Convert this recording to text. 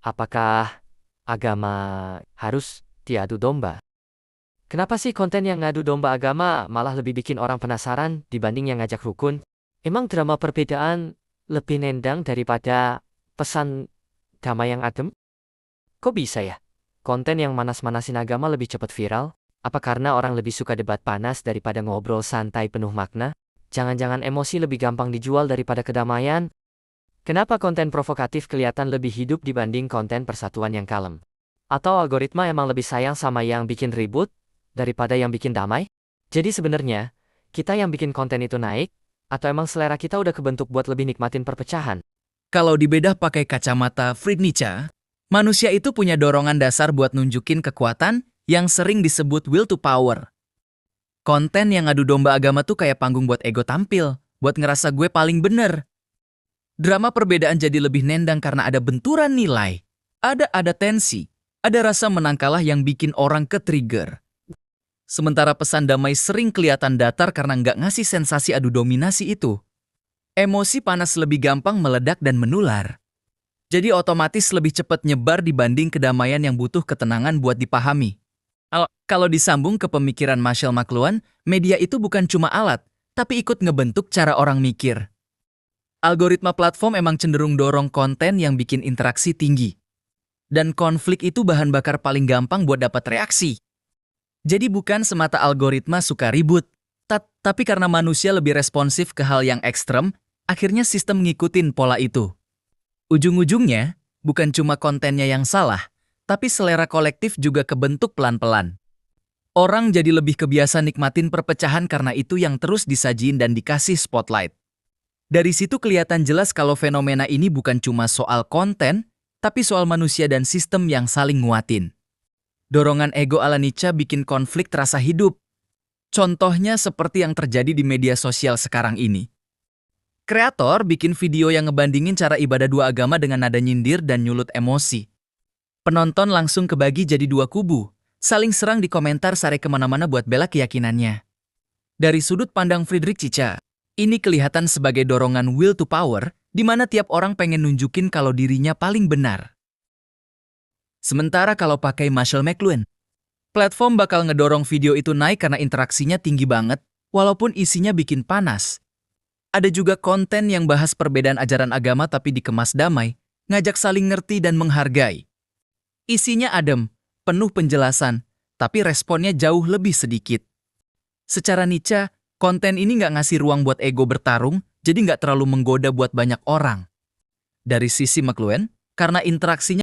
Apakah agama harus diadu domba? Kenapa sih konten yang ngadu domba agama malah lebih bikin orang penasaran dibanding yang ngajak rukun? Emang drama perbedaan lebih nendang daripada pesan damai yang adem? Kok bisa ya? Konten yang manas-manasin agama lebih cepat viral? Apa karena orang lebih suka debat panas daripada ngobrol santai penuh makna? Jangan-jangan emosi lebih gampang dijual daripada kedamaian? Kenapa konten provokatif kelihatan lebih hidup dibanding konten persatuan yang kalem? Atau algoritma emang lebih sayang sama yang bikin ribut daripada yang bikin damai? Jadi sebenarnya, kita yang bikin konten itu naik, atau emang selera kita udah kebentuk buat lebih nikmatin perpecahan? Kalau dibedah pakai kacamata Friedrich Nietzsche, manusia itu punya dorongan dasar buat nunjukin kekuatan yang sering disebut will to power. Konten yang adu domba agama tuh kayak panggung buat ego tampil, buat ngerasa gue paling bener. Drama perbedaan jadi lebih nendang karena ada benturan nilai, ada tensi, ada rasa menang kalah yang bikin orang ke-trigger. Sementara pesan damai sering kelihatan datar karena nggak ngasih sensasi adu dominasi itu. Emosi panas lebih gampang meledak dan menular. Jadi otomatis lebih cepat nyebar dibanding kedamaian yang butuh ketenangan buat dipahami. Kalau disambung ke pemikiran Marshall McLuhan, media itu bukan cuma alat, tapi ikut ngebentuk cara orang mikir. Algoritma platform emang cenderung dorong konten yang bikin interaksi tinggi. Dan konflik itu bahan bakar paling gampang buat dapat reaksi. Jadi bukan semata algoritma suka ribut, tapi karena manusia lebih responsif ke hal yang ekstrem, akhirnya sistem ngikutin pola itu. Ujung-ujungnya, bukan cuma kontennya yang salah, tapi selera kolektif juga kebentuk pelan-pelan. Orang jadi lebih kebiasa nikmatin perpecahan karena itu yang terus disajiin dan dikasih spotlight. Dari situ kelihatan jelas kalau fenomena ini bukan cuma soal konten, tapi soal manusia dan sistem yang saling nguatin. Dorongan ego ala Nietzsche bikin konflik terasa hidup. Contohnya seperti yang terjadi di media sosial sekarang ini. Kreator bikin video yang ngebandingin cara ibadah dua agama dengan nada nyindir dan nyulut emosi. Penonton langsung kebagi jadi dua kubu, saling serang di komentar sare kemana-mana buat bela keyakinannya. Dari sudut pandang Friedrich Nietzsche, ini kelihatan sebagai dorongan will to power, di mana tiap orang pengen nunjukin kalau dirinya paling benar. Sementara kalau pakai Marshall McLuhan, platform bakal ngedorong video itu naik karena interaksinya tinggi banget, walaupun isinya bikin panas. Ada juga konten yang bahas perbedaan ajaran agama tapi dikemas damai, ngajak saling ngerti dan menghargai. Isinya adem, penuh penjelasan, tapi responnya jauh lebih sedikit. Secara Nietzsche, konten ini nggak ngasih ruang buat ego bertarung, jadi nggak terlalu menggoda buat banyak orang. Dari sisi McLuhan, karena interaksinya